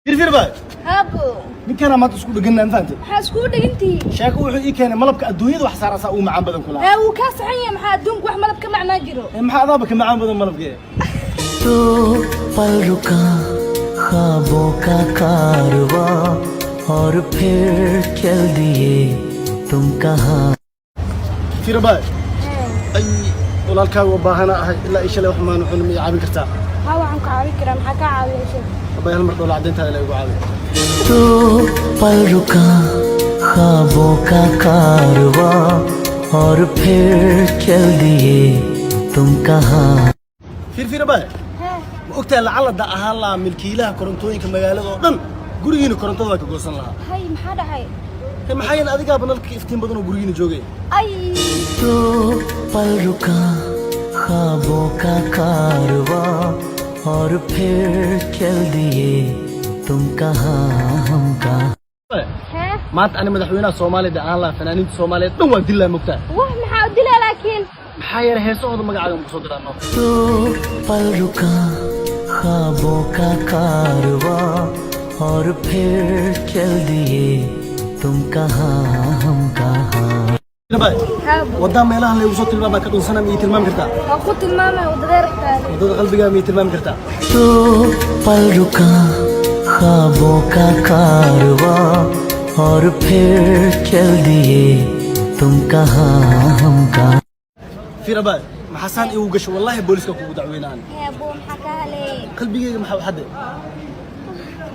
فير باي هابو ninkan ma isku dhigana faanti maxaa isku dhigantii sheeko wuxuu ii keenay malabka adduunyada wax saarasa uu macaan badan kula uu ka saxanya maxaa adduunku wax malab ka macnaa jiro maxaa adaaba ka macaan badan malabkee तो पल रुका ख्वाबों का कारवां और फिर चल दिए तुम कहाँ فير باي ay walaalkaa waa baahana ahay ilaa isha wax maan wuxuu ma caawin kartaa ها waxaan ka caawin karaa maxaa ka caawinaysaa abay hal mar dhool cadeynta ilaa igu caawi तो पल रुका ख्वाबों का कारवां और फिर चल दिए तुम कहाँ فير باي ma ogtahay lacalada ahaan la milkiilaha korontooyinka magaalada oo dhan gurigiina korontada waa ka goosan lahaa hay maxaa dhacay maxay in adiga banalka iftiin badan oo gurigiina joogay ay तो पल रुका ख्वाबों का कारवां और फिर चल दिए तुम कहाँ हम कहाँ ها maanta ani madaxweynaha Soomaaliya aan la fanaaniinta Soomaaliyeed dhan waan dilaa mugtaa wax maxaa u dilaa laakiin maxaa yeelay heesahooda magacaaga ma soo diraan तो पल रुका ख्वाबों का कारवां और फिर चल दिए तुम कहाँ हम कहाँ bay haabu wada meelaha la igu soo tilmaamay ka dhunsana ma ii tilmaami kartaa waan ku tilmaamay wadadeertaada wadada qalbiga ma ii tilmaami kartaa तो पल रुका ख्वाबों का कारवां और फिर चल दिए तुम कहाँ हम कहाँ فير باي maxasaan igu gasho wallahi booliska kugu dacweynaan haabu maxaa ka halay qalbigayga maxaa u xaday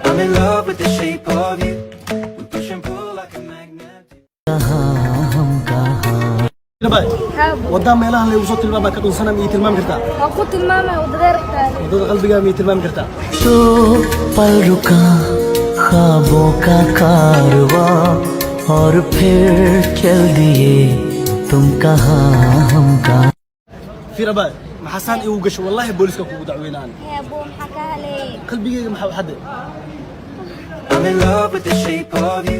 I'm in love with the shape of you. We push and pull like a magnet. कहाँ हम कहाँ فير باي haabu wada meelaha la igu soo tilmaamay ka dhunsana ma ii tilmaami kartaa waan ku tilmaamay wadadeertaada wadada qalbiga ma ii tilmaami kartaa तो पल रुका ख्वाबों का कारवां और फिर चल दिए तुम कहाँ हम कहाँ فير باي maxasaan igu gasho wallahi booliska kugu dacweynaan haabu maxaa ka halay qalbigayga maxaa u xaday I'm in love with the shape of you.